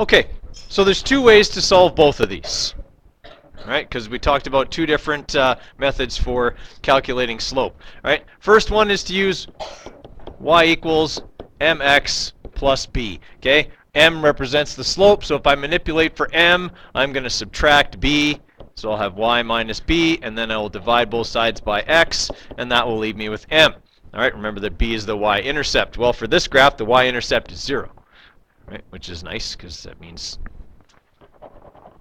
Okay, so there's two ways to solve both of these. Right, because we talked about two different methods for calculating slope. Right, first one is to use y equals mx plus b. Okay, m represents the slope, so if I manipulate for m, I'm going to subtract b, so I'll have y minus b, and then I will divide both sides by x, and that will leave me with m. All right, remember that b is the y-intercept. Well, for this graph, the y-intercept is 0, right, which is nice because that means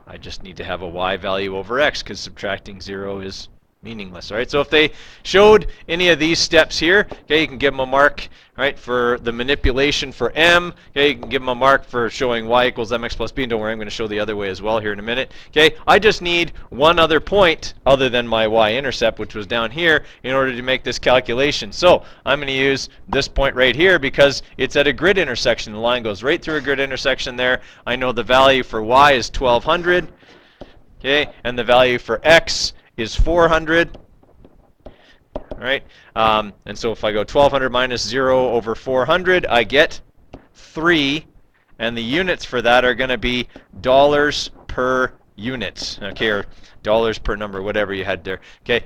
I just need to have a y value over x because subtracting 0 is meaningless. All right, so if they showed any of these steps here, okay, you can give them a mark, right, for the manipulation for m. Okay, you can give them a mark for showing y equals mx plus b. And don't worry, I'm going to show the other way as well here in a minute. Okay, I just need one other point other than my y-intercept, which was down here, in order to make this calculation. So I'm going to use this point right here because it's at a grid intersection. The line goes right through a grid intersection there. I know the value for y is 1200. Okay, and the value for x is 400. All right, and so if I go 1200 minus 0 over 400, I get 3, and the units for that are going to be dollars per unit, okay, or dollars per number, whatever you had there. Okay,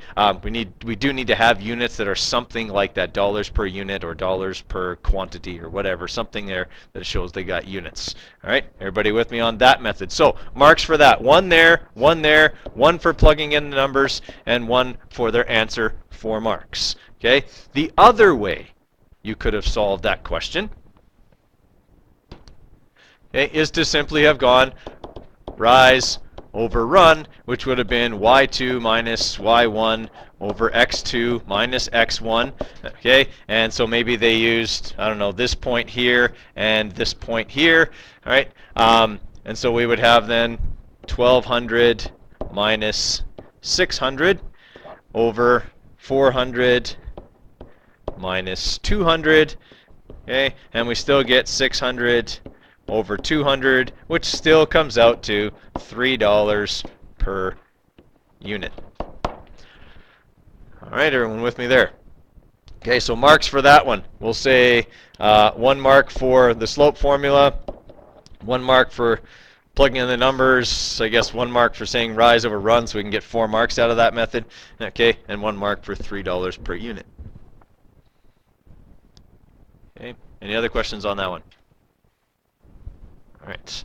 we do need to have units that are something like that, dollars per unit or dollars per quantity or whatever, something there that shows they got units. All right, everybody with me on that method? So marks for that: one there, one for plugging in the numbers, and one for their answer, 4 marks. Okay, the other way you could have solved that question, okay, is to simply have gone rise over run, which would have been y2 minus y1 over x2 minus x1. Okay, and so maybe they used, I don't know, this point here and this point here. All right, and so we would have then 1200 minus 600 over 400 minus 200. Okay, and we still get 600 over 200, which still comes out to $3 per unit. All right, everyone with me there? Okay, so marks for that one. We'll say 1 mark for the slope formula, 1 mark for plugging in the numbers, I guess 1 mark for saying rise over run, so we can get 4 marks out of that method. Okay, and 1 mark for $3 per unit. Okay, any other questions on that one? All right.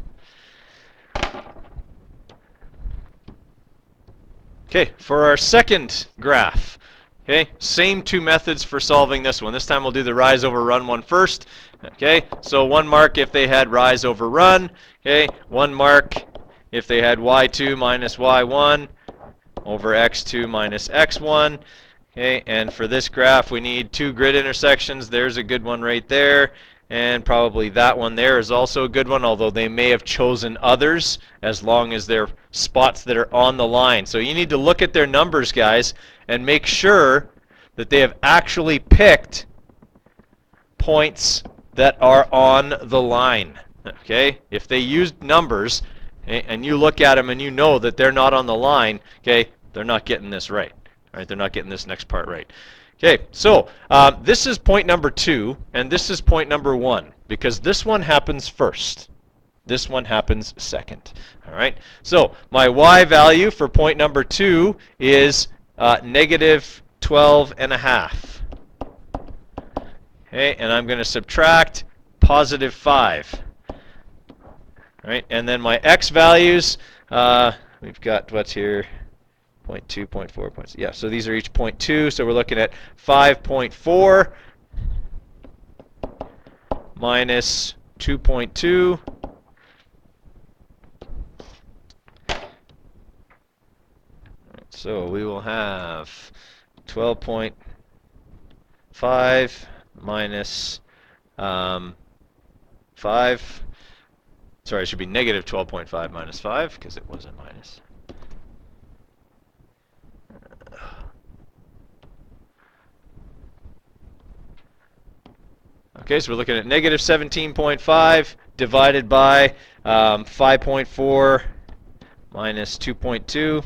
Okay, for our second graph, okay, same 2 methods for solving this one. This time we'll do the rise over run one first. Okay, so 1 mark if they had rise over run. Okay, 1 mark if they had y2 minus y1 over x2 minus x1. Okay, and for this graph we need 2 grid intersections. There's a good one right there. And probably that one there is also a good one, although they may have chosen others as long as they're spots that are on the line. So you need to look at their numbers, guys, and make sure that they have actually picked points that are on the line. Okay? If they used numbers and you look at them and you know that they're not on the line, okay, they're not getting this right. All right, they're not getting this next part right. Okay, so this is point number 2, and this is point number 1, because this one happens first. This one happens second. All right, so my y value for point number 2 is negative 12.5. Okay, and I'm going to subtract positive 5. All right, and then my x values, we've got what's here? 0.2, 0.4, 0.6. Yeah, so these are each 0.2, so we're looking at 5.4 minus 2.2. So we will have 12.5 minus 5. Sorry, it should be negative 12.5 minus 5, because it wasn't minus. Okay, so we're looking at negative 17.5 divided by 5.4 minus 2.2.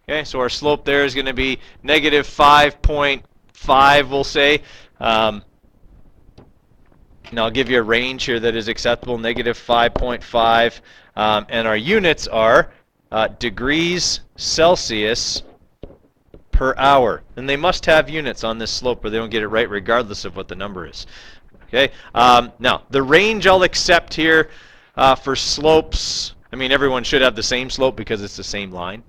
Okay, so our slope there is going to be negative 5.5, we'll say. and I'll give you a range here that is acceptable, negative 5.5, and our units are degrees Celsius per hour. And they must have units on this slope or they don't get it right regardless of what the number is. Okay. Now, the range I'll accept here for slopes, I mean, everyone should have the same slope because it's the same line.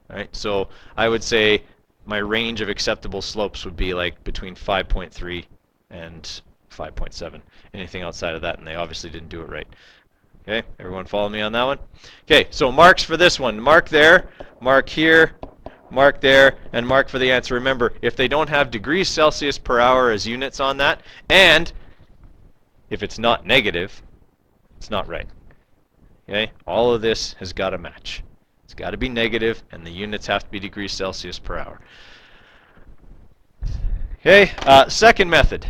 All right. So I would say my range of acceptable slopes would be like between 5.3 and 5.7. Anything outside of that, and they obviously didn't do it right. Okay, everyone follow me on that one? Okay, so marks for this one. Mark there, mark here, mark there, and mark for the answer. Remember, if they don't have degrees Celsius per hour as units on that, and if it's not negative, it's not right. Okay, all of this has got to match. It's got to be negative, and the units have to be degrees Celsius per hour. Okay, second method.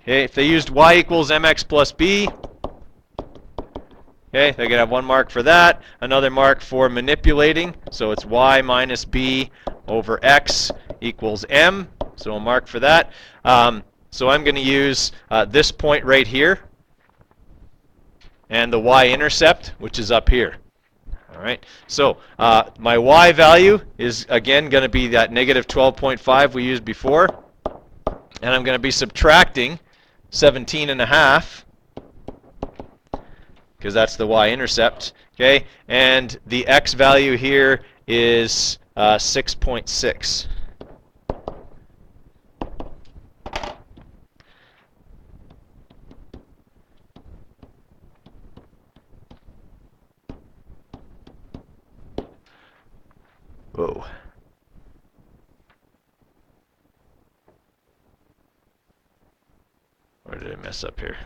Okay, if they used y equals mx plus b, okay, they could have one mark for that, another mark for manipulating, so it's y minus b over x equals m, so a mark for that. So I'm going to use this point right here, and the y-intercept, which is up here. All right, so my y value is, again, going to be that negative 12.5 we used before, and I'm going to be subtracting 17.5, because that's the y-intercept, okay? And the x value here is 6.6. Whoa. Or did I mess up here?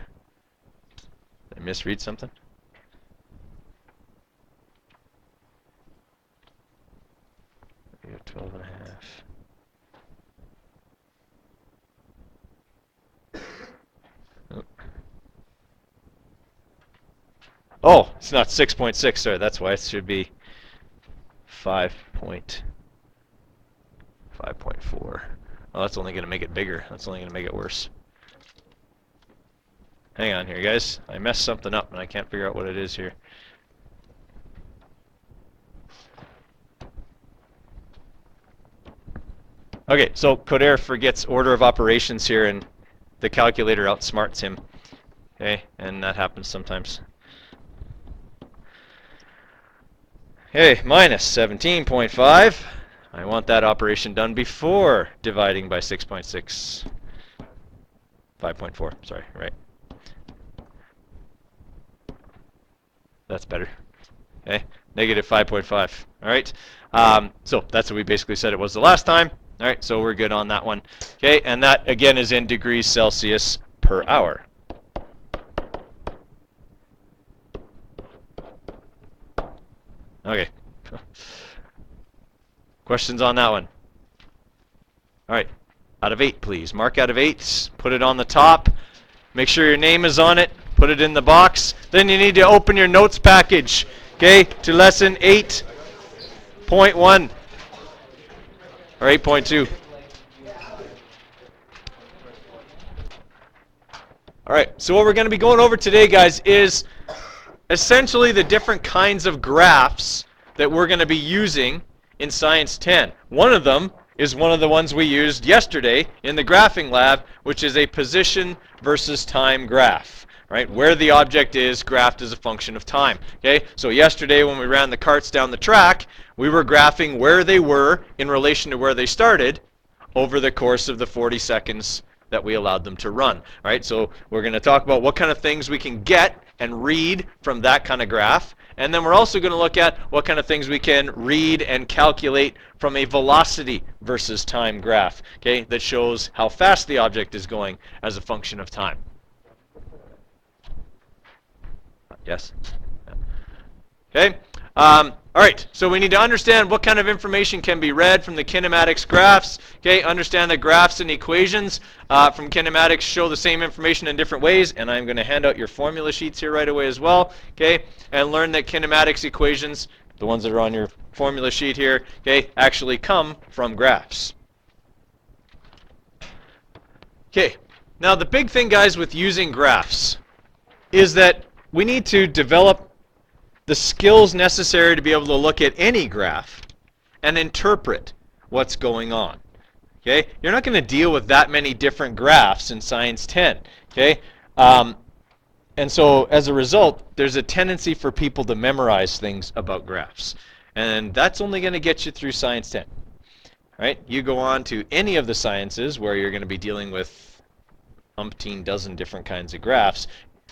Did I misread something? We have 12.5. Oh, it's not 6.6, sorry, that's why it should be 5.4. Well, that's only going to make it bigger. That's only going to make it worse. Hang on here, guys. I messed something up, and I can't figure out what it is here. Okay, so Coder forgets order of operations here, and the calculator outsmarts him. Okay, and that happens sometimes. Okay, minus 17.5. I want that operation done before dividing by 6.6. 5.4, sorry, right. That's better. Okay, negative 5.5. All right, so that's what we basically said it was the last time. All right, so we're good on that one. Okay, and that again is in degrees Celsius per hour. Okay. Questions on that one? All right, out of 8, please. Mark out of 8, put it on the top. Make sure your name is on it. Put it in the box. Then you need to open your notes package, okay, to lesson 8.1 or 8.2. All right, so what we're going to be going over today, guys, is essentially the different kinds of graphs that we're going to be using in Science 10. One of them is one of the ones we used yesterday in the graphing lab, which is a position versus time graph. Right, where the object is graphed as a function of time. Okay, so yesterday when we ran the carts down the track, we were graphing where they were in relation to where they started over the course of the 40 seconds that we allowed them to run. All right, so we're going to talk about what kind of things we can get and read from that kind of graph. And then we're also going to look at what kind of things we can read and calculate from a velocity versus time graph, okay, that shows how fast the object is going as a function of time. Yes? Okay. All right, so we need to understand what kind of information can be read from the kinematics graphs. Okay, understand that graphs and equations from kinematics show the same information in different ways, and I'm going to hand out your formula sheets here right away as well. Okay, and learn that kinematics equations, the ones that are on your formula sheet here, okay, actually come from graphs. Okay, now the big thing, guys, with using graphs is that we need to develop the skills necessary to be able to look at any graph and interpret what's going on. Okay, you're not going to deal with that many different graphs in Science 10. Okay, and so as a result, there's a tendency for people to memorize things about graphs, and that's only going to get you through Science 10. Right? You go on to any of the sciences where you're going to be dealing with umpteen dozen different kinds of graphs.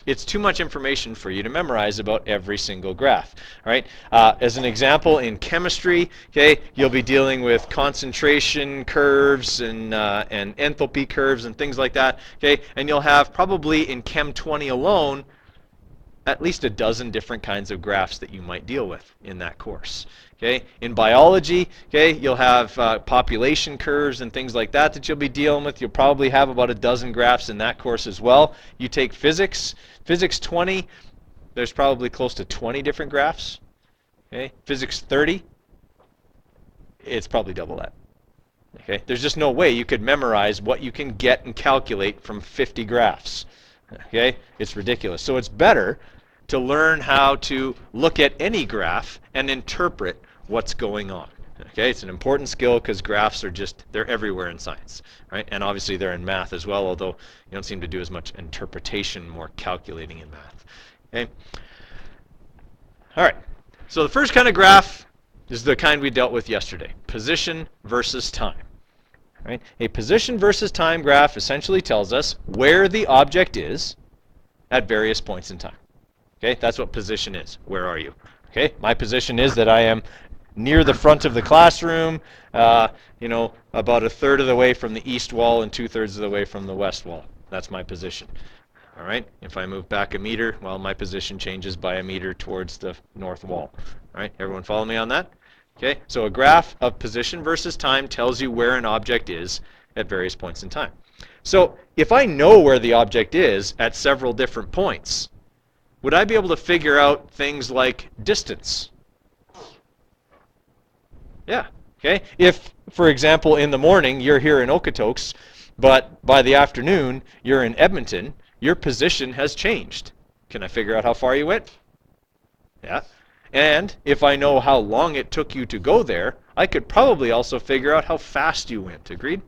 It's too much information for you to memorize about every single graph. Right? As an example, in chemistry, okay, you'll be dealing with concentration curves and enthalpy curves and things like that. Okay, and you'll have probably in Chem 20 alone at least a dozen different kinds of graphs that you might deal with in that course. Okay, in biology, okay, you'll have population curves and things like that that you'll be dealing with. You'll probably have about a dozen graphs in that course as well. You take physics, physics 20, there's probably close to 20 different graphs. Okay, physics 30, it's probably double that. Okay, there's just no way you could memorize what you can get and calculate from 50 graphs. Okay, it's ridiculous. So it's better to learn how to look at any graph and interpret what's going on. Okay, it's an important skill because graphs are just, they're everywhere in science, right? And obviously they're in math as well, although you don't seem to do as much interpretation, more calculating in math. Okay. All right. So the first kind of graph is the kind we dealt with yesterday, position versus time. Right? A position versus time graph essentially tells us where the object is at various points in time. Okay, that's what position is. Where are you? Okay, my position is that I am near the front of the classroom, you know, about a third of the way from the east wall and 2/3 of the way from the west wall. That's my position. All right, if I move back a meter, well, my position changes by a meter towards the north wall. All right, everyone follow me on that? Okay, so a graph of position versus time tells you where an object is at various points in time. So if I know where the object is at several different points, would I be able to figure out things like distance? Yeah, okay. If, for example, in the morning you're here in Okotoks, but by the afternoon you're in Edmonton, your position has changed. Can I figure out how far you went? Yeah. And if I know how long it took you to go there, I could probably also figure out how fast you went. Agreed?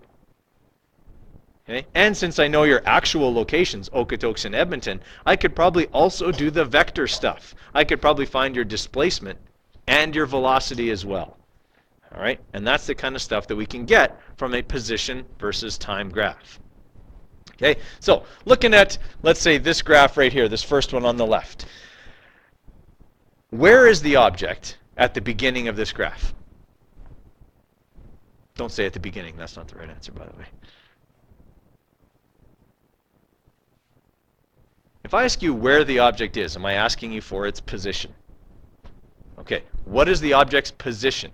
Okay. And since I know your actual locations, Okotoks and Edmonton, I could probably also do the vector stuff. I could probably find your displacement and your velocity as well. All right? And that's the kind of stuff that we can get from a position versus time graph. Okay? So looking at, let's say, this graph right here, this first one on the left. Where is the object at the beginning of this graph? Don't say at the beginning. That's not the right answer, by the way. If I ask you where the object is, am I asking you for its position? Okay, what is the object's position?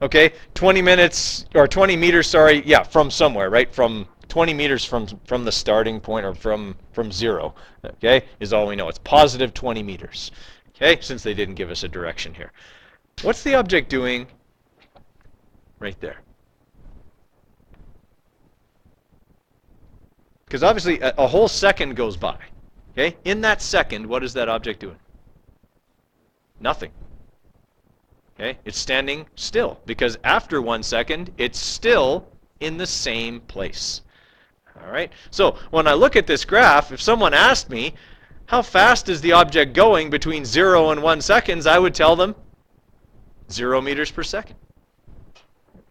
Okay, 20 minutes, or 20 meters, sorry, yeah, from somewhere, right? From 20 meters from the starting point, or from zero, okay, is all we know. It's positive 20 meters, okay, since they didn't give us a direction here. What's the object doing right there? Because obviously a whole second goes by, okay? In that second, what is that object doing? Nothing. Okay, it's standing still because after 1 second, it's still in the same place. All right, so when I look at this graph, if someone asked me, how fast is the object going between 0 and 1 seconds, I would tell them 0 meters per second.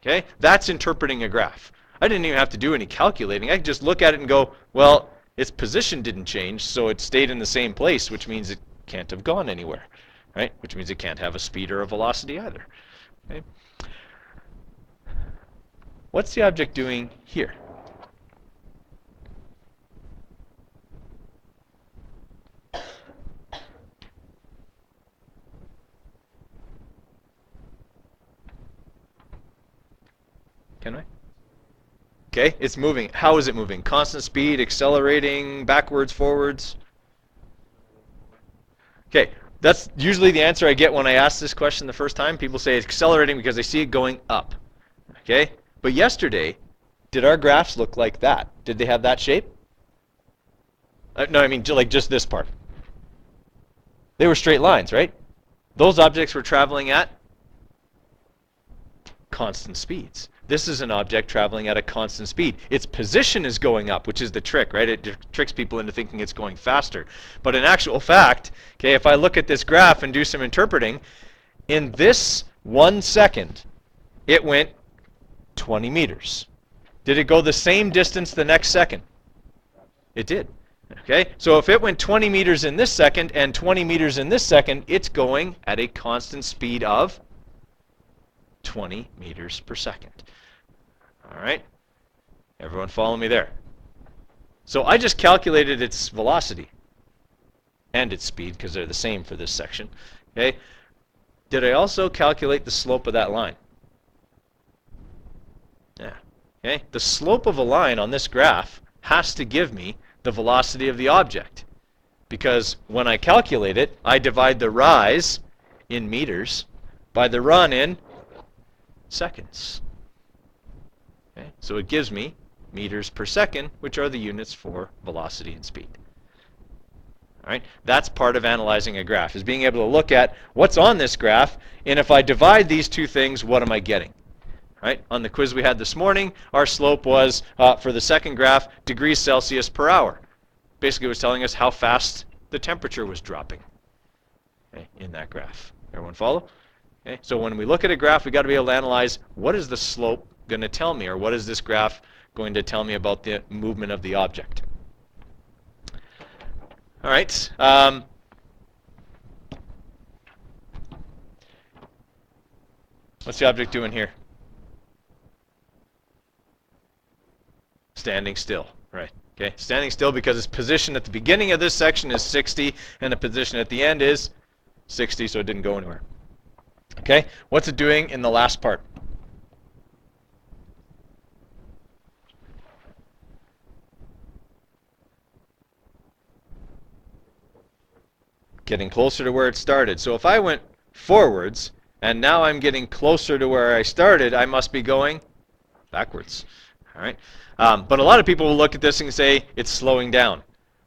Okay, that's interpreting a graph. I didn't even have to do any calculating. I could just look at it and go, well, its position didn't change, so it stayed in the same place, which means it can't have gone anywhere. Right? Which means it can't have a speed or a velocity either. Okay? What's the object doing here? Can I? Okay, it's moving. How is it moving? Constant speed, accelerating, backwards, forwards? Okay. That's usually the answer I get when I ask this question the first time. People say it's accelerating because they see it going up. Okay? But yesterday, Did our graphs look like that? Did they have that shape? No, I mean like just this part. They were straight lines, right? Those objects were traveling at constant speeds. This is an object traveling at a constant speed. Its position is going up, which is the trick, right? It tricks people into thinking it's going faster. But in actual fact, okay, if I look at this graph and do some interpreting, in this 1 second, it went 20 meters. Did it go the same distance the next second? It did. Okay, so if it went 20 meters in this second and 20 meters in this second, it's going at a constant speed of 20 meters per second. All right, everyone follow me there? So I just calculated its velocity and its speed because they're the same for this section. Okay, did I also calculate the slope of that line? Yeah. Okay, the slope of a line on this graph has to give me the velocity of the object, because when I calculate it, I divide the rise in meters by the run in seconds. Okay? So it gives me meters per second, which are the units for velocity and speed. All right? That's part of analyzing a graph, is being able to look at what's on this graph, and if I divide these two things, what am I getting? Right? On the quiz we had this morning, our slope was, for the second graph, degrees Celsius per hour. Basically, it was telling us how fast the temperature was dropping, okay, in that graph. Everyone follow? Okay, so when we look at a graph, we've got to be able to analyze what is the slope going to tell me, or what is this graph going to tell me about the movement of the object. All right. What's the object doing here? Standing still, right? Okay, standing still because its position at the beginning of this section is 60, and the position at the end is 60, so it didn't go anywhere. Okay, what's it doing in the last part? Getting closer to where it started. So if I went forwards, and now I'm getting closer to where I started, I must be going backwards. All right. But a lot of people will look at this and say it's slowing down.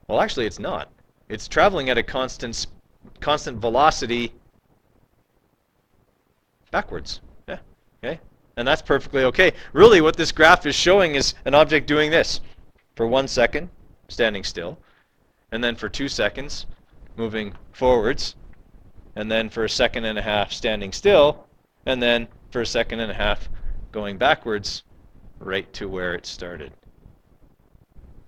Well, actually, it's not. It's traveling at a constant velocity backwards. Yeah. Okay. And that's perfectly okay. Really, what this graph is showing is an object doing this for 1 second, standing still, and then for 2 seconds, moving forwards, and then for 1.5 seconds standing still, and then for 1.5 seconds going backwards right to where it started.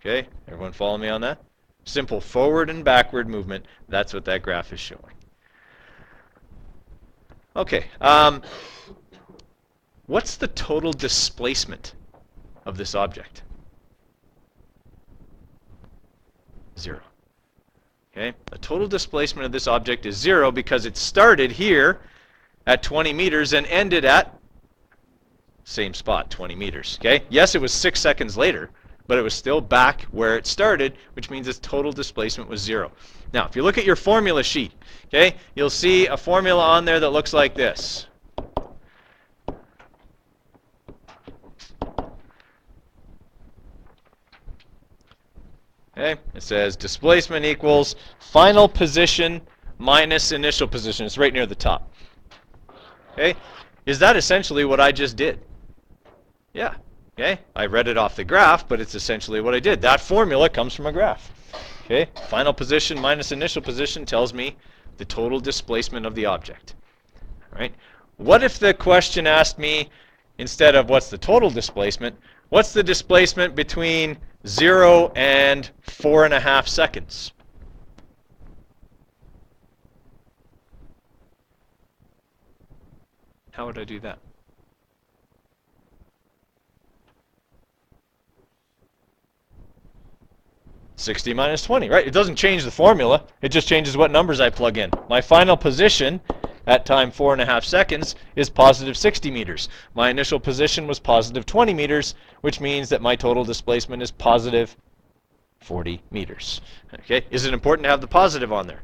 Okay, everyone follow me on that? Simple forward and backward movement. That's what that graph is showing. Okay, what's the total displacement of this object? 0. Okay, the total displacement of this object is 0 because it started here at 20 meters and ended at same spot, 20 meters. Okay, yes, it was 6 seconds later, but it was still back where it started, which means its total displacement was 0. Now, if you look at your formula sheet, okay, you'll see a formula on there that looks like this. Okay, it says displacement equals final position minus initial position. It's right near the top. Okay, is that essentially what I just did? Yeah. Okay, I read it off the graph, but it's essentially what I did. That formula comes from a graph. Okay, final position minus initial position tells me the total displacement of the object. All right. What if the question asked me, instead of what's the total displacement, what's the displacement between 0 and 4.5 seconds? How would I do that? $60 minus 20, right? It doesn't change the formula. It just changes what numbers I plug in. My final position at time 4.5 seconds is positive 60 meters. My initial position was positive 20 meters, which means that my total displacement is positive 40 meters. Okay, is it important to have the positive on there?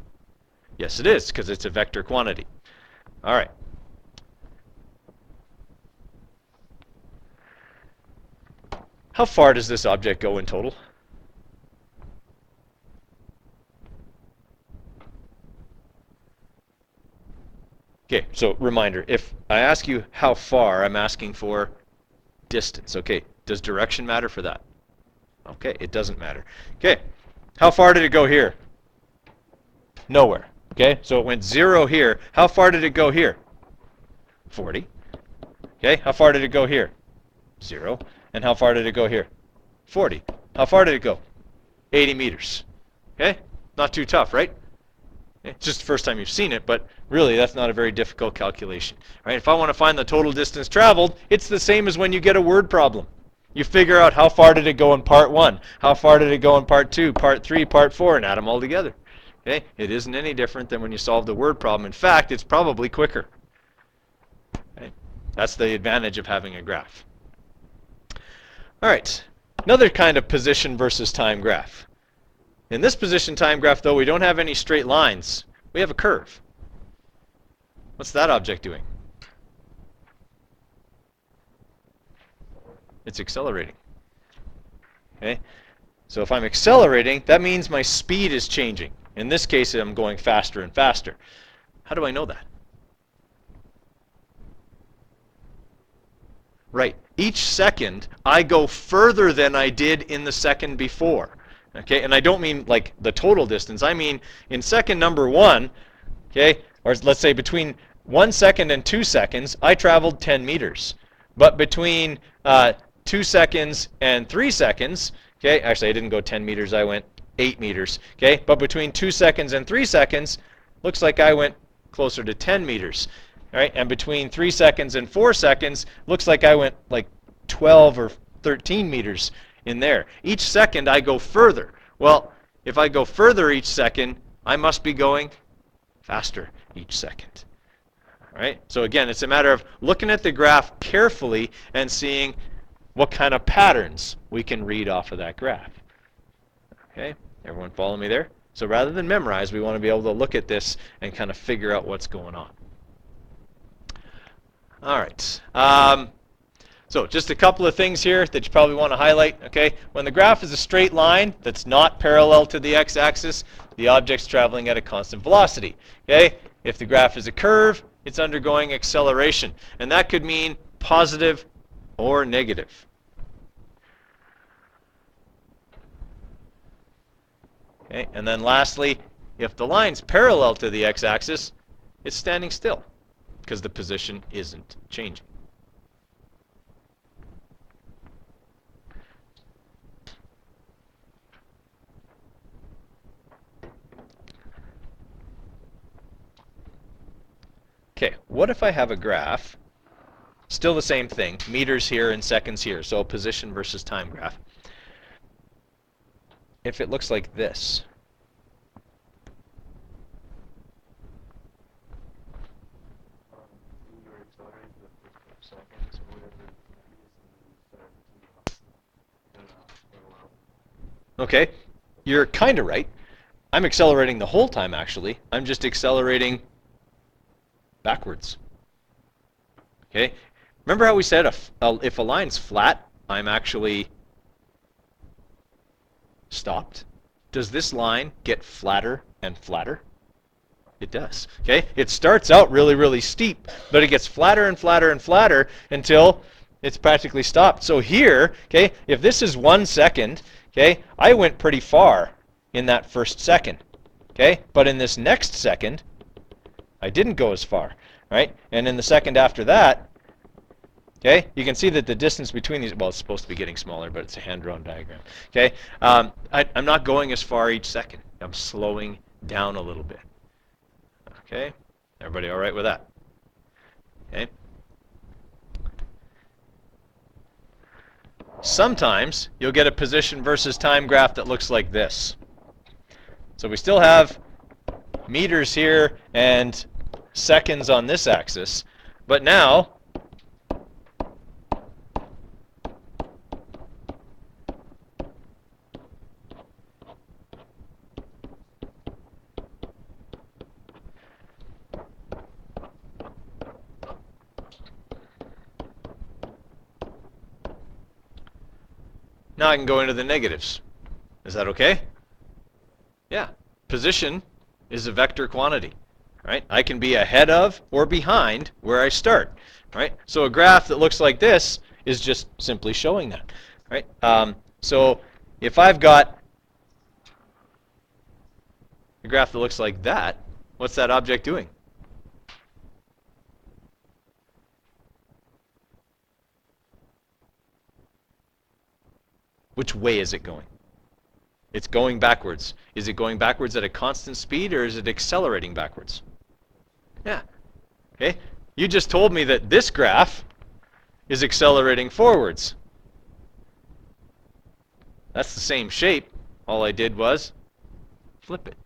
Yes, it is, because it's a vector quantity. All right. How far does this object go in total? Okay, so reminder, if I ask you how far, I'm asking for distance. Okay, does direction matter for that? Okay, it doesn't matter. Okay, how far did it go here? Nowhere. Okay, so it went 0 here. How far did it go here? 40. Okay, how far did it go here? 0. And how far did it go here? 40. How far did it go? 80 meters. Okay, not too tough, right? It's just the first time you've seen it, but really that's not a very difficult calculation. Right? If I want to find the total distance traveled, it's the same as when you get a word problem. You figure out how far did it go in part 1, how far did it go in part 2, part 3, part 4, and add them all together. Okay? It isn't any different than when you solve the word problem. In fact, it's probably quicker. Okay? That's the advantage of having a graph. All right, another kind of position versus time graph. In this position time graph, though, we don't have any straight lines. We have a curve. What's that object doing? It's accelerating. Okay? So if I'm accelerating, that means my speed is changing. In this case, I'm going faster and faster. How do I know that? Right. Each second, I go further than I did in the second before. Okay, and I don't mean like the total distance. I mean in second number 1, okay, or let's say between 1 second and 2 seconds, I traveled 10 meters. But between 2 seconds and 3 seconds, okay, actually I didn't go 10 meters, I went 8 meters. Okay, but between 2 seconds and 3 seconds, looks like I went closer to 10 meters. All right, and between 3 seconds and 4 seconds, looks like I went like 12 or 13 meters in there. Each second I go further. Well, if I go further each second, I must be going faster each second. All right? So again, it's a matter of looking at the graph carefully and seeing what kind of patterns we can read off of that graph. Okay? Everyone follow me there? So rather than memorize, we want to be able to look at this and kind of figure out what's going on. All right. So just a couple of things here that you probably want to highlight. Okay, when the graph is a straight line that's not parallel to the x-axis, the object's traveling at a constant velocity. Okay, if the graph is a curve, it's undergoing acceleration, and that could mean positive or negative. Okay, and then lastly, if the line's parallel to the x-axis, it's standing still because the position isn't changing. Okay, what if I have a graph, still the same thing, meters here and seconds here, so a position versus time graph. If it looks like this. Okay, you're kind of right. I'm accelerating the whole time, actually. I'm just accelerating backwards. Okay, remember how we said if a line's flat, I'm actually stopped? Does this line get flatter and flatter? It does. Okay, it starts out really, really steep, but it gets flatter and flatter and flatter until it's practically stopped. So here, okay, if this is 1 second, okay, I went pretty far in that first second. Okay, but in this next second, I didn't go as far, right? And in the second after that, okay, you can see that the distance between these, well, it's supposed to be getting smaller, but it's a hand-drawn diagram. Okay, I'm not going as far each second. I'm slowing down a little bit. Okay, everybody all right with that? Okay. Sometimes you'll get a position versus time graph that looks like this. So we still have meters here and seconds on this axis, but now Now I can go into the negatives. Is that okay? Yeah. Position is a vector quantity. Right? I can be ahead of or behind where I start. Right? So a graph that looks like this is just simply showing that. Right? So if I've got a graph that looks like that, what's that object doing? Which way is it going? It's going backwards. Is it going backwards at a constant speed, or is it accelerating backwards? Yeah. Okay. You just told me that this graph is accelerating forwards. That's the same shape. All I did was flip it.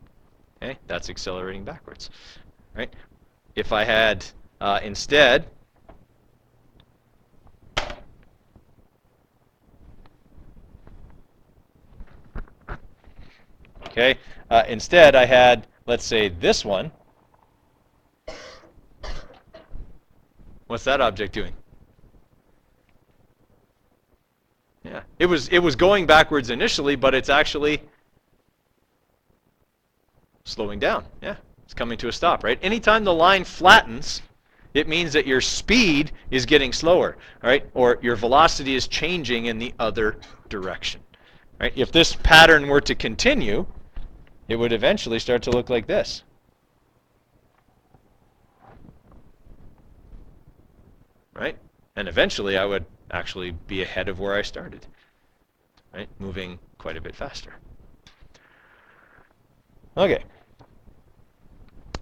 Okay. That's accelerating backwards. Right. If I had instead okay, instead I had, let's say, this one. What's that object doing? Yeah, it was going backwards initially, but it's actually slowing down. Yeah, it's coming to a stop, right? Anytime the line flattens, it means that your speed is getting slower, right? Or your velocity is changing in the other direction, right? If this pattern were to continue, it would eventually start to look like this. Right? And eventually I would actually be ahead of where I started. Right? Moving quite a bit faster. Okay.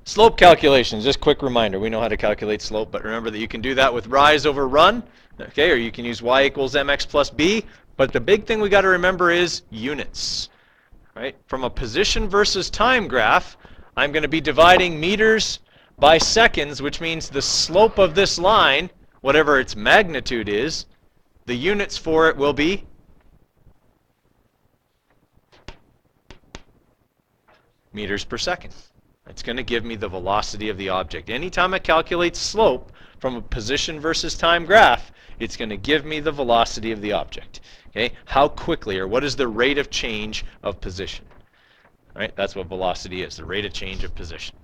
Slope calculations, just quick reminder. We know how to calculate slope, but remember that you can do that with rise over run, okay, or you can use y equals mx plus b. But the big thing we got to remember is units. Right? From a position versus time graph, I'm going to be dividing meters by seconds, which means the slope of this line, whatever its magnitude is, the units for it will be meters per second. It's going to give me the velocity of the object. Anytime I calculate slope from a position versus time graph, it's going to give me the velocity of the object. Okay? How quickly, or what is the rate of change of position? Right? That's what velocity is, the rate of change of position.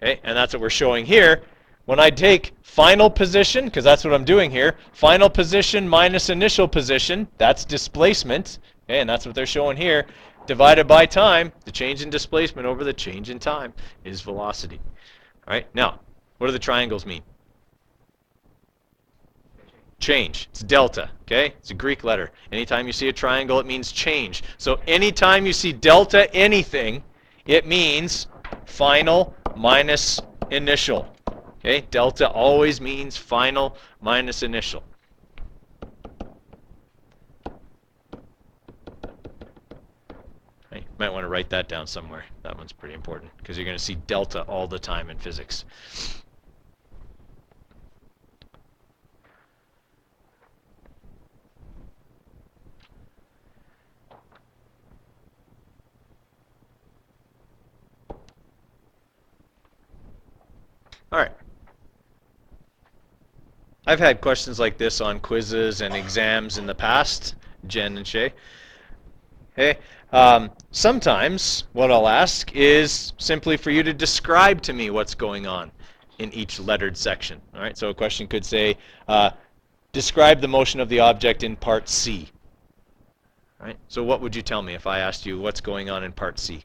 Okay? And that's what we're showing here. When I take final position, because that's what I'm doing here, final position minus initial position, that's displacement. Okay? And that's what they're showing here. Divided by time, the change in displacement over the change in time is velocity. All right? Now, what do the triangles mean? Change. It's delta. Okay? It's a Greek letter. Anytime you see a triangle, it means change. So anytime you see delta anything, it means final minus initial. Okay? Delta always means final minus initial. You might want to write that down somewhere. That one's pretty important because you're going to see delta all the time in physics. All right. I've had questions like this on quizzes and exams in the past, Jen and Shay. Okay. Sometimes what I'll ask is simply for you to describe to me what's going on in each lettered section. All right. So a question could say, describe the motion of the object in part C. All right. So what would you tell me if I asked you what's going on in part C?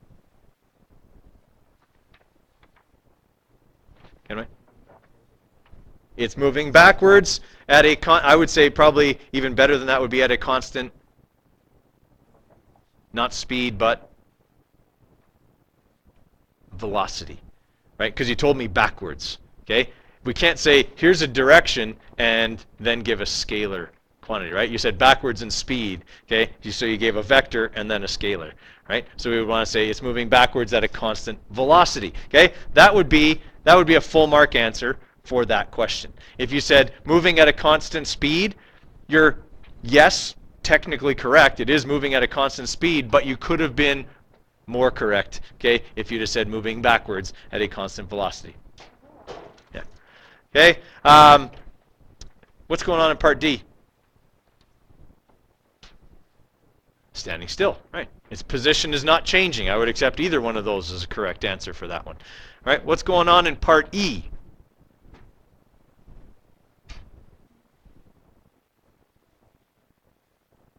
Can I? It's moving backwards at a I would say probably even better than that would be at a constant, not speed, but velocity, right? Because you told me backwards, okay? We can't say here's a direction and then give a scalar quantity, right? You said backwards and speed, okay? So you gave a vector and then a scalar, right? So we would want to say it's moving backwards at a constant velocity, okay? That would be a full mark answer for that question. If you said moving at a constant speed, you're, yes, technically correct. It is moving at a constant speed, but you could have been more correct, okay, if you'd have said moving backwards at a constant velocity. Yeah. Okay. What's going on in part D? standing still, right? Its position is not changing. I would accept either one of those as a correct answer for that one. All right, what's going on in part E?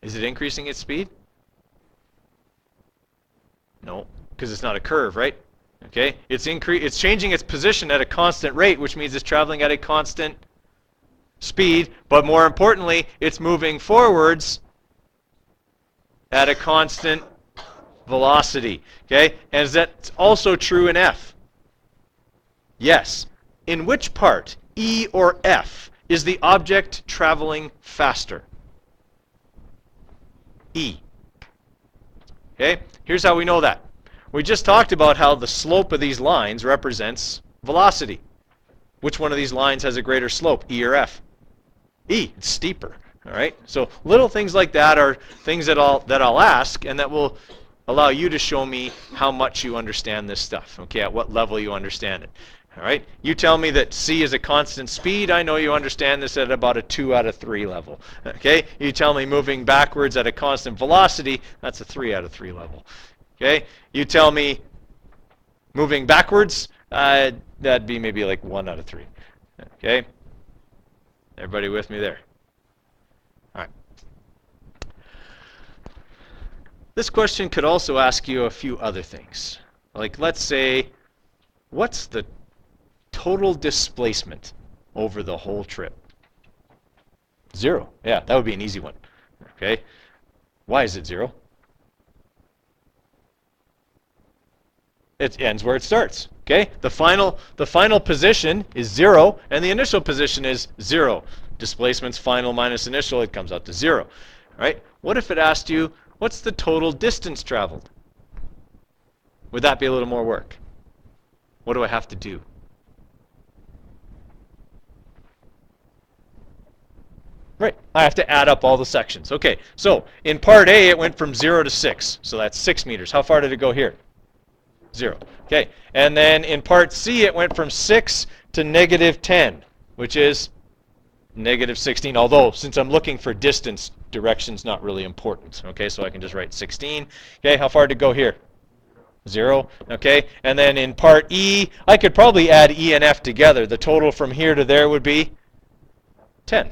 Is it increasing its speed? No, because it's not a curve, right? Okay, it's changing its position at a constant rate, which means it's traveling at a constant speed, but more importantly, it's moving forwards at a constant velocity. Okay, and is that also true in F? Yes. In which part, E or F, is the object traveling faster? E. Okay, here's how we know that. We just talked about how the slope of these lines represents velocity. Which one of these lines has a greater slope, E or F? E. It's steeper. All right. So little things like that are things that I'll ask, and that will allow you to show me how much you understand this stuff. Okay, at what level you understand it. All right. You tell me that C is a constant speed. I know you understand this at about a 2 out of 3 level. Okay. You tell me moving backwards at a constant velocity. That's a 3 out of 3 level. Okay. You tell me moving backwards. That'd be maybe like 1 out of 3. Okay. Everybody with me there? All right. This question could also ask you a few other things. Like, let's say, what's the total displacement over the whole trip? 0. Yeah, that would be an easy one. Okay. Why is it 0? It ends where it starts. Okay. The final position is 0, and the initial position is 0. Displacement's final minus initial, it comes out to 0. All right. What if it asked you, what's the total distance traveled? Would that be a little more work? What do I have to do? Right, I have to add up all the sections. Okay, so in part A, it went from 0 to 6. So that's 6 meters. How far did it go here? 0. Okay, and then in part C, it went from 6 to negative 10, which is negative 16. Although, since I'm looking for distance, direction's not really important. Okay, so I can just write 16. Okay, how far did it go here? 0. Okay, and then in part E, I could probably add E and F together. The total from here to there would be 10.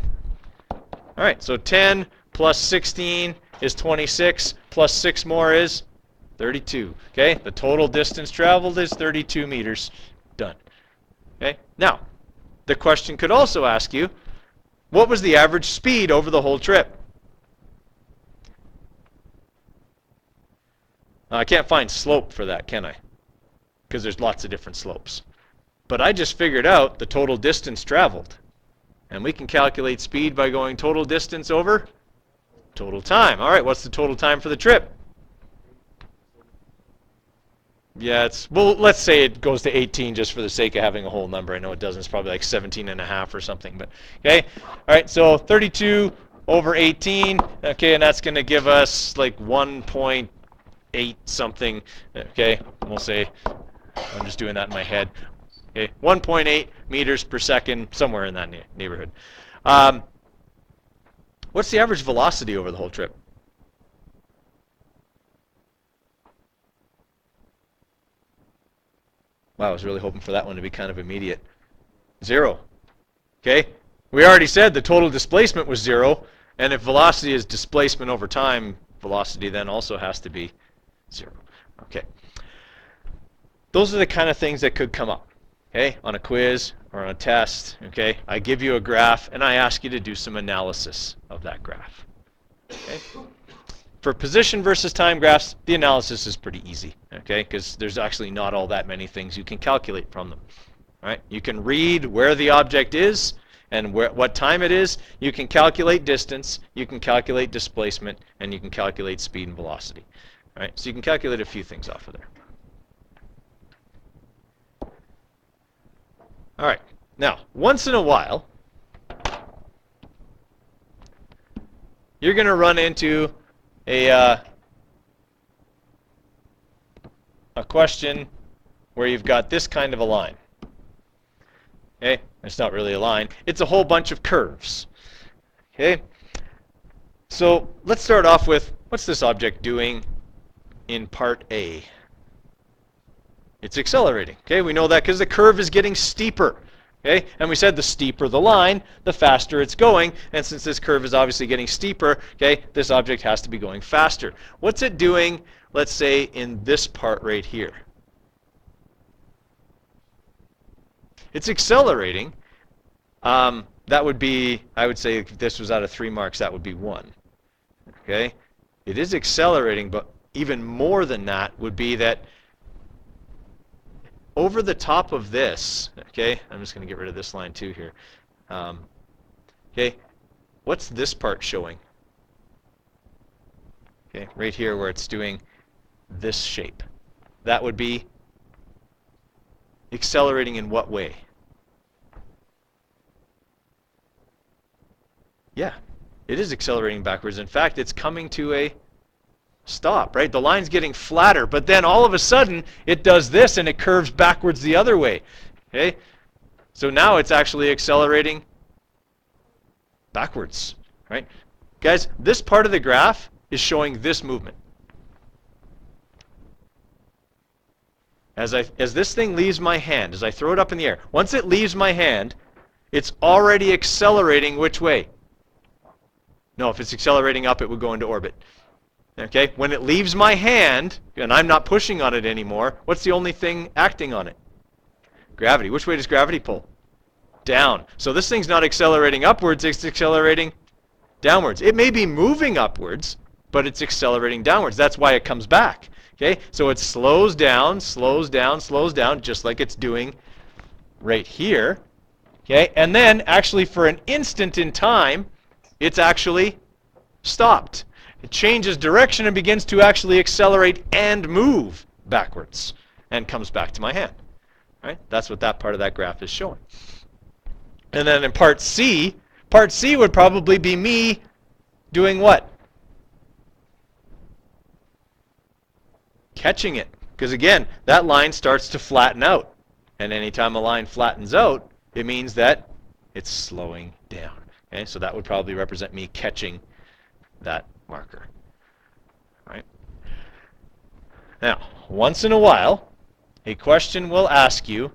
All right, so 10 plus 16 is 26, plus 6 more is 32. Okay, the total distance traveled is 32 meters. Done. Okay, now, the question could also ask you, what was the average speed over the whole trip? I can't find slope for that, can I? Because there's lots of different slopes. But I just figured out the total distance traveled. And we can calculate speed by going total distance over total time. All right, what's the total time for the trip? Yeah, well, let's say it goes to 18 just for the sake of having a whole number. I know it doesn't. It's probably like 17 and a half or something. But okay, all right, so 32 over 18. Okay, and that's going to give us like 1.8 something. Okay, we'll say, I'm just doing that in my head. Okay, 1.8 meters per second, somewhere in that neighborhood. What's the average velocity over the whole trip? Wow, I was really hoping for that one to be kind of immediate. 0. Okay, we already said the total displacement was 0, and if velocity is displacement over time, velocity then also has to be 0. Okay, those are the kind of things that could come up. Okay, on a quiz or on a test, okay, I give you a graph and I ask you to do some analysis of that graph. Okay? For position versus time graphs, the analysis is pretty easy, okay, because there's actually not all that many things you can calculate from them. All right? You can read where the object is and what time it is. You can calculate distance, you can calculate displacement, and you can calculate speed and velocity. All right? So you can calculate a few things off of there. All right, now, once in a while, you're going to run into a question where you've got this kind of a line. Okay, it's not really a line. It's a whole bunch of curves. Okay, so let's start off with, What's this object doing in part A? It's accelerating. Okay, we know that because the curve is getting steeper. Okay, and we said the steeper the line, the faster it's going. And since this curve is obviously getting steeper, okay, this object has to be going faster. What's it doing, let's say, in this part right here? It's accelerating. That would be, I would say, if this was out of 3 marks, that would be 1. Okay, it is accelerating, but even more than that would be that over the top of this, okay, I'm just going to get rid of this line too here. Okay, what's this part showing? Okay, right here where it's doing this shape. That would be accelerating in what way? Yeah, it is accelerating backwards. In fact, it's coming to a stop, right? The line's getting flatter, but then all of a sudden it does this and it curves backwards the other way. Okay? So now it's actually accelerating backwards, right? Guys, this part of the graph is showing this movement. As this thing leaves my hand, as I throw it up in the air, once it leaves my hand, it's already accelerating which way? No, if it's accelerating up, it would go into orbit. Okay, when it leaves my hand, and I'm not pushing on it anymore, what's the only thing acting on it? Gravity. Which way does gravity pull? Down. So this thing's not accelerating upwards, it's accelerating downwards. It may be moving upwards, but it's accelerating downwards. That's why it comes back. Okay, so it slows down, just like it's doing right here. Okay, and then actually for an instant in time, it's actually stopped. It changes direction and begins to actually accelerate and move backwards and comes back to my hand. Right? That's what that part of that graph is showing. And then in part C would probably be me doing what? Catching it. Because again, that line starts to flatten out. And anytime a line flattens out, it means that it's slowing down. Okay, so that would probably represent me catching that marker. Right? Now, once in a while, a question will ask you,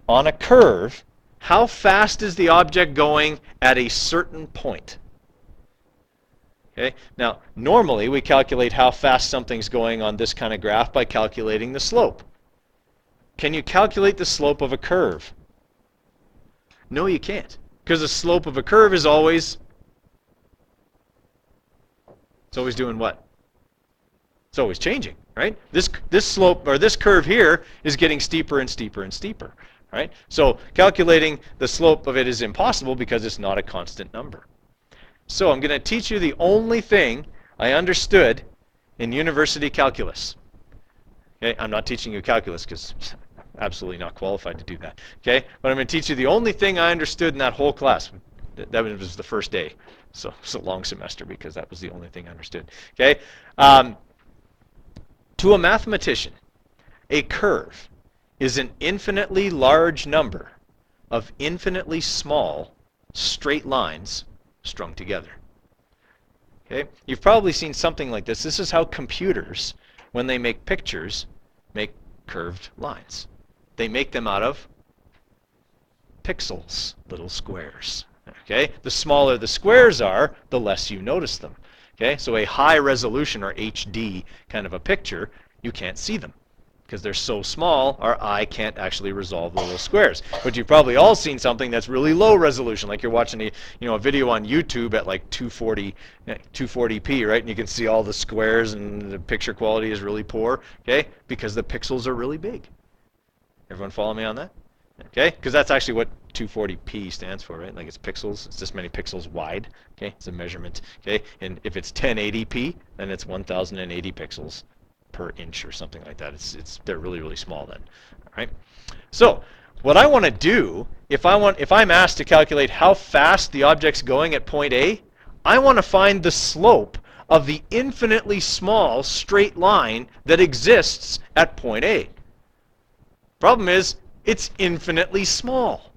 on a curve, how fast is the object going at a certain point? Okay? Now, normally we calculate how fast something's going on this kind of graph by calculating the slope. Can you calculate the slope of a curve? No, you can't. Because the slope of a curve is always, it's always doing what? It's always changing, right? This slope, or this curve here, is getting steeper and steeper and steeper, right? So calculating the slope of it is impossible because it's not a constant number. So I'm going to teach you the only thing I understood in university calculus. Okay, I'm not teaching you calculus because absolutely not qualified to do that. Okay, but I'm going to teach you the only thing I understood in that whole class. That was the first day, so it's a long semester because that was the only thing I understood. Okay, to a mathematician, a curve is an infinitely large number of infinitely small straight lines strung together. Okay, you've probably seen something like this. This is how computers, when they make pictures, make curved lines. They make them out of pixels, little squares. Okay, the smaller the squares are, the less you notice them. Okay, so a high resolution or HD kind of a picture, you can't see them because they're so small, our eye can't actually resolve the little squares. But you've probably all seen something that's really low resolution, like you're watching a video on YouTube at like 240p, right? And you can see all the squares and the picture quality is really poor, okay? Because the pixels are really big. Everyone follow me on that? Okay, because that's actually what 240p stands for, right? Like it's pixels, it's this many pixels wide, okay? It's a measurement, okay? And if it's 1080p, then it's 1080 pixels per inch or something like that. They're really, really small then, all right? So what I want to do, if I'm asked to calculate how fast the object's going at point A, I want to find the slope of the infinitely small straight line that exists at point A. Problem is, it's infinitely small.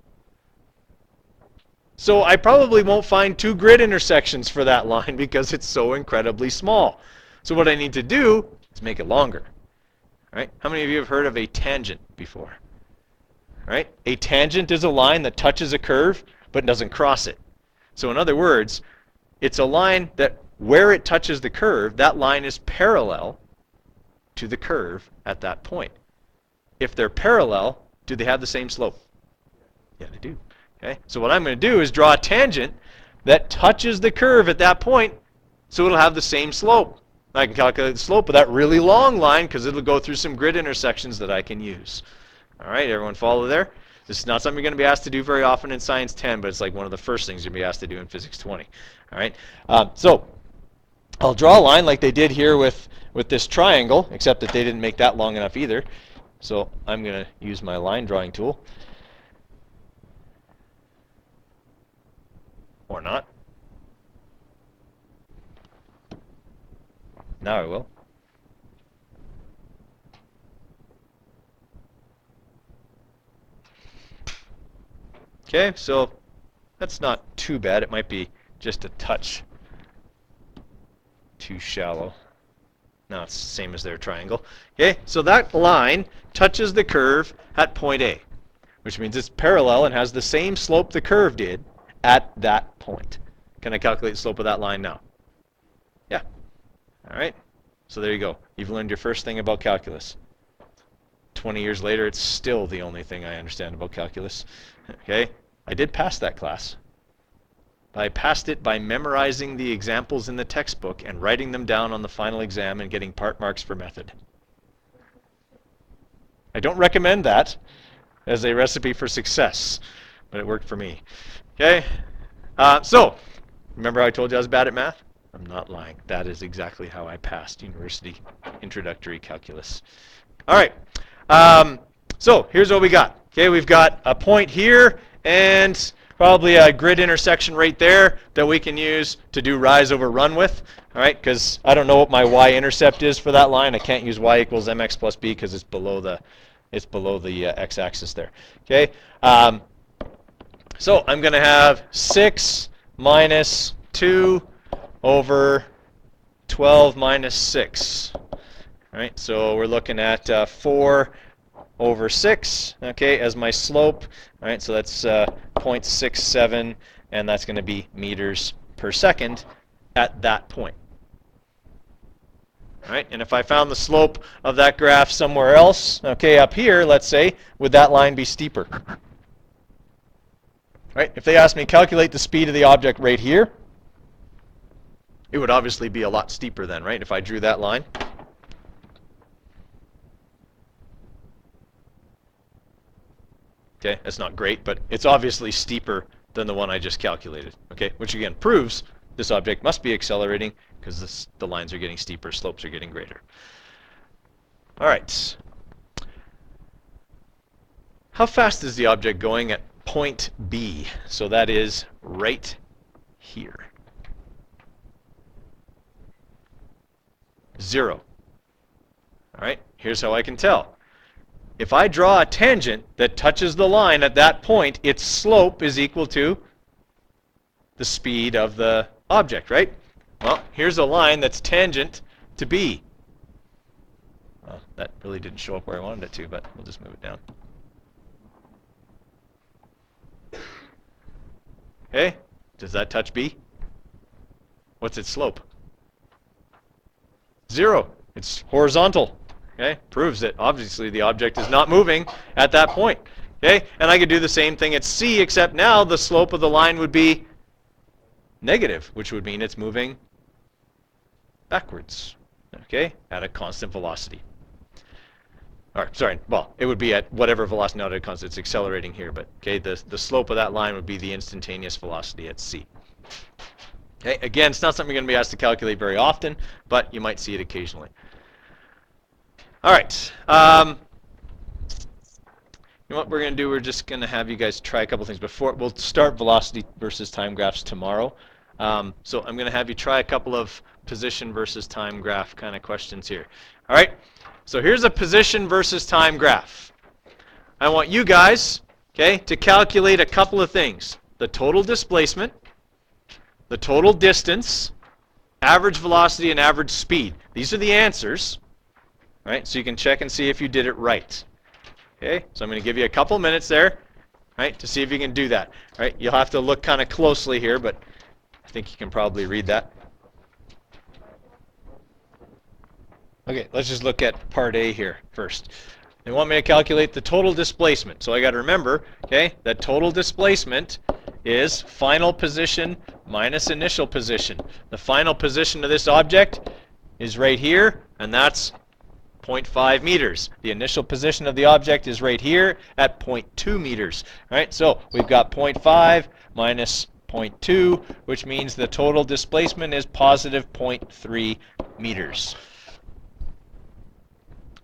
So I probably won't find two grid intersections for that line because it's so incredibly small. So what I need to do is make it longer. Right? How many of you have heard of a tangent before? Right? A tangent is a line that touches a curve but doesn't cross it. So in other words, it's a line that where it touches the curve, that line is parallel to the curve at that point. If they're parallel, do they have the same slope? Yeah, they do. Okay? So what I'm going to do is draw a tangent that touches the curve at that point, so it'll have the same slope. I can calculate the slope of that really long line because it'll go through some grid intersections that I can use. All right, everyone follow there? This is not something you're going to be asked to do very often in Science 10, but it's like one of the first things you're going to be asked to do in Physics 20. All right, so I'll draw a line like they did here with this triangle, except that they didn't make that long enough either. So I'm going to use my line drawing tool. Or not. Now I will. Okay, so that's not too bad. It might be just a touch too shallow. Now it's the same as their triangle. Okay, so that line touches the curve at point A, which means it's parallel and has the same slope the curve did at that point. Can I calculate the slope of that line now? Yeah. All right. So there you go. You've learned your first thing about calculus. 20 years later, it's still the only thing I understand about calculus. Okay? I did pass that class. I passed it by memorizing the examples in the textbook and writing them down on the final exam and getting part marks for method. I don't recommend that as a recipe for success, but it worked for me. Okay? So, remember how I told you I was bad at math? I'm not lying. That is exactly how I passed university introductory calculus. All right. So here's what we got. Okay, we've got a point here and probably a grid intersection right there that we can use to do rise over run with. All right, because I don't know what my y-intercept is for that line. I can't use y equals mx plus b because it's below the x-axis there. Okay. So I'm going to have 6 minus 2 over 12 minus 6. All right, so we're looking at 4 over 6, okay, as my slope. All right, so that's 0.67, and that's going to be meters per second at that point. All right, and if I found the slope of that graph somewhere else, okay, up here, let's say, would that line be steeper? Right? If they asked me calculate the speed of the object right here, it would obviously be a lot steeper then, right? If I drew that line. Okay, that's not great, but it's obviously steeper than the one I just calculated. Okay, which again proves this object must be accelerating because the lines are getting steeper, slopes are getting greater. All right. How fast is the object going at point B? So that is right here. 0. All right, here's how I can tell. If I draw a tangent that touches the line at that point, its slope is equal to the speed of the object, right? Well, here's a line that's tangent to B. Well, that really didn't show up where I wanted it to, but we'll just move it down. Okay, does that touch B? What's its slope? 0. It's horizontal. Okay, proves that obviously the object is not moving at that point. Okay, and I could do the same thing at C, except now the slope of the line would be negative, which would mean it's moving backwards. Okay, at a constant velocity. All right, sorry. Well, it would be at whatever velocity, not at a constant. It's accelerating here, but okay, the slope of that line would be the instantaneous velocity at C. Okay, again, it's not something you're going to be asked to calculate very often, but you might see it occasionally. All right. You know what we're going to do? We're just going to have you guys try a couple things before. We'll start velocity versus time graphs tomorrow. So I'm going to have you try a couple of position versus time graph kind of questions here. All right. So here's a position versus time graph. I want you guys, okay, to calculate a couple of things. the total displacement, the total distance, average velocity, and average speed. These are the answers, right? So you can check and see if you did it right. Okay, so I'm going to give you a couple minutes there, right, to see if you can do that. Right, you'll have to look kind of closely here, but I think you can probably read that. Okay, let's just look at part A here first. They want me to calculate the total displacement. So I got to remember, okay, that total displacement is final position minus initial position. The final position of this object is right here, and that's 0.5 meters. The initial position of the object is right here at 0.2 meters. Right? So we've got 0.5 minus 0.2, which means the total displacement is positive 0.3 meters.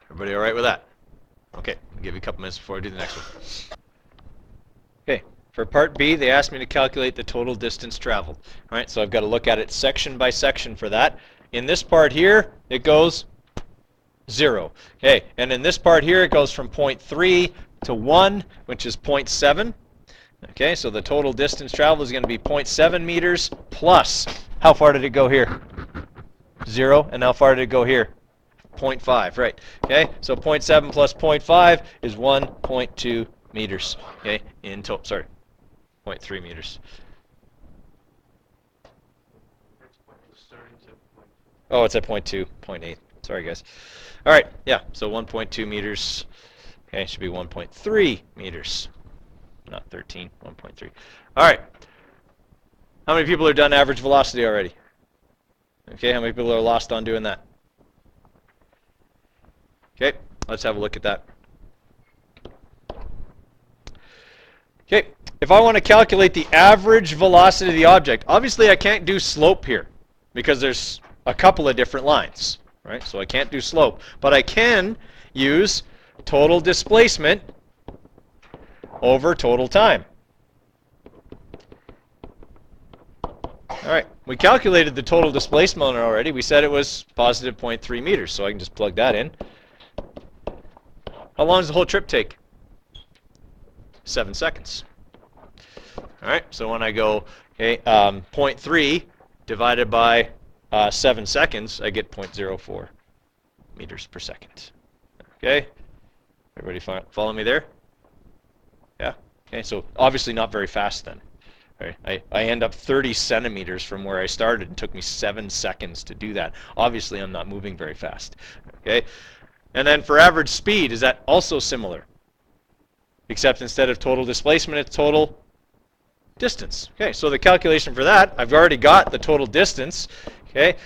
Everybody all right with that? Okay, I'll give you a couple minutes before I do the next one. Okay, for part B, they asked me to calculate the total distance traveled. All right, so I've got to look at it section by section for that. In this part here, it goes 0. Okay, and in this part here, it goes from 0.3 to 1, which is 0.7. Okay, so the total distance traveled is going to be 0.7 meters plus, how far did it go here? 0, and how far did it go here? 0.5, right. Okay, so 0.7 plus 0.5 is 1.2 meters. Okay, in total, sorry, 0.3 meters. Oh, it's at 0.2, 0.8. Sorry, guys. All right, yeah, so 1.2 meters. Okay, should be 1.3 meters. Not 13, 1.3. All right. How many people are done average velocity already? Okay, how many people are lost on doing that? Okay, let's have a look at that. Okay, if I want to calculate the average velocity of the object, obviously I can't do slope here because there's a couple of different lines, right? So I can't do slope, but I can use total displacement over total time. All right, we calculated the total displacement already. We said it was positive 0.3 meters, so I can just plug that in. How long does the whole trip take? 7 seconds. All right, so when I go, okay, 0.3 divided by 7 seconds, I get 0.04 meters per second. Okay, everybody follow me there? Yeah. Okay, so obviously not very fast then. Right? I end up 30 centimeters from where I started. It took me 7 seconds to do that. Obviously, I'm not moving very fast. Okay, and then for average speed, is that also similar? Except instead of total displacement, it's total distance. Okay, so the calculation for that, I've already got the total distance. Okay,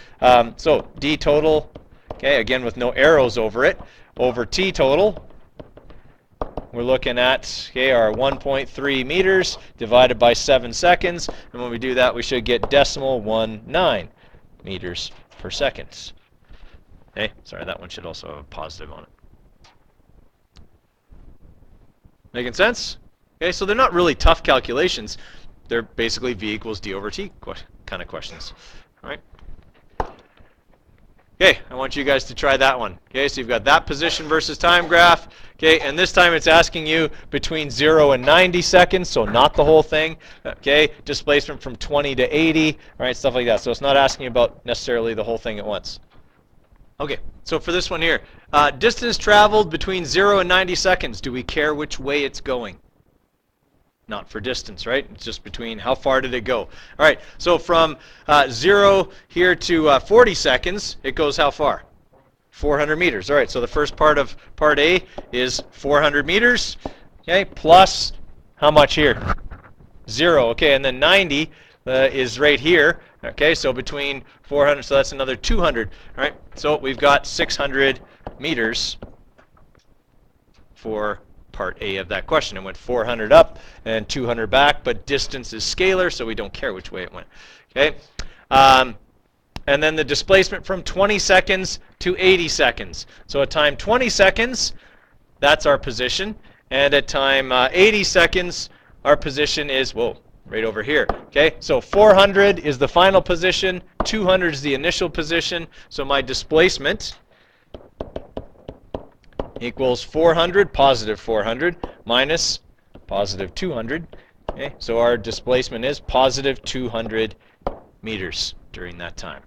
so d total, okay, again with no arrows over it, over t total. We're looking at, okay, our 1.3 meters divided by 7 seconds. And when we do that, we should get decimal 19 meters per second. Okay, sorry, that one should also have a positive on it. Making sense? Okay, so they're not really tough calculations. They're basically v equals d over t kind of questions. All right. Okay, I want you guys to try that one. Okay, so you've got that position versus time graph. Okay, and this time it's asking you between 0 and 90 seconds, so not the whole thing. Okay, displacement from 20 to 80, right, stuff like that. So it's not asking about necessarily the whole thing at once. Okay, so for this one here, distance traveled between 0 and 90 seconds. Do we care which way it's going? Not for distance, right? It's just between how far did it go. All right, so from 0 here to 40 seconds, it goes how far? 400 meters. All right, so the first part of part A is 400 meters, okay, plus how much here? 0, okay, and then 90 is right here, okay, so between 400, so that's another 200, all right, so we've got 600 meters for part A of that question. It went 400 up and 200 back, but distance is scalar, so we don't care which way it went. Okay, and then the displacement from 20 seconds to 80 seconds. So at time 20 seconds, that's our position, and at time 80 seconds, our position is, whoa, right over here. Okay, so 400 is the final position, 200 is the initial position, so my displacement equals 400, positive 400, minus positive 200, Okay, so our displacement is positive 200 meters during that time.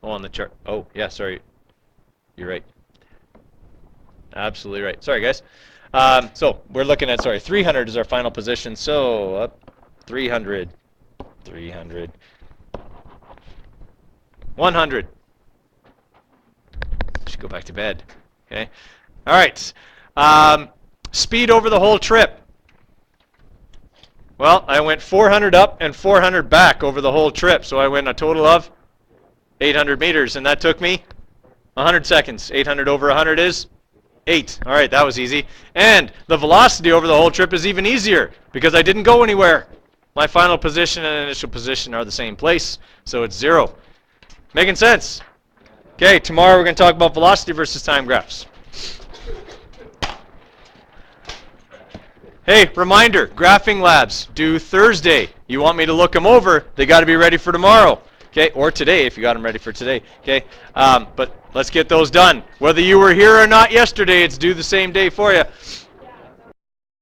Oh, on the chart. Oh, yeah, sorry. You're right. Absolutely right. Sorry, guys. So we're looking at, sorry, 300 is our final position. So up 300, 300, 100. Should go back to bed. Okay. All right. Speed over the whole trip. Well, I went 400 up and 400 back over the whole trip. So I went a total of 800 meters, and that took me 100 seconds. 800 over 100 is 8. All right, that was easy. And the velocity over the whole trip is even easier because I didn't go anywhere. My final position and initial position are the same place, so it's 0. Making sense? Okay, tomorrow we're going to talk about velocity versus time graphs. Hey, reminder, graphing labs due Thursday. You want me to look them over, they got to be ready for tomorrow. Okay, or today if you got them ready for today. Okay, but let's get those done. Whether you were here or not yesterday, it's due the same day for you.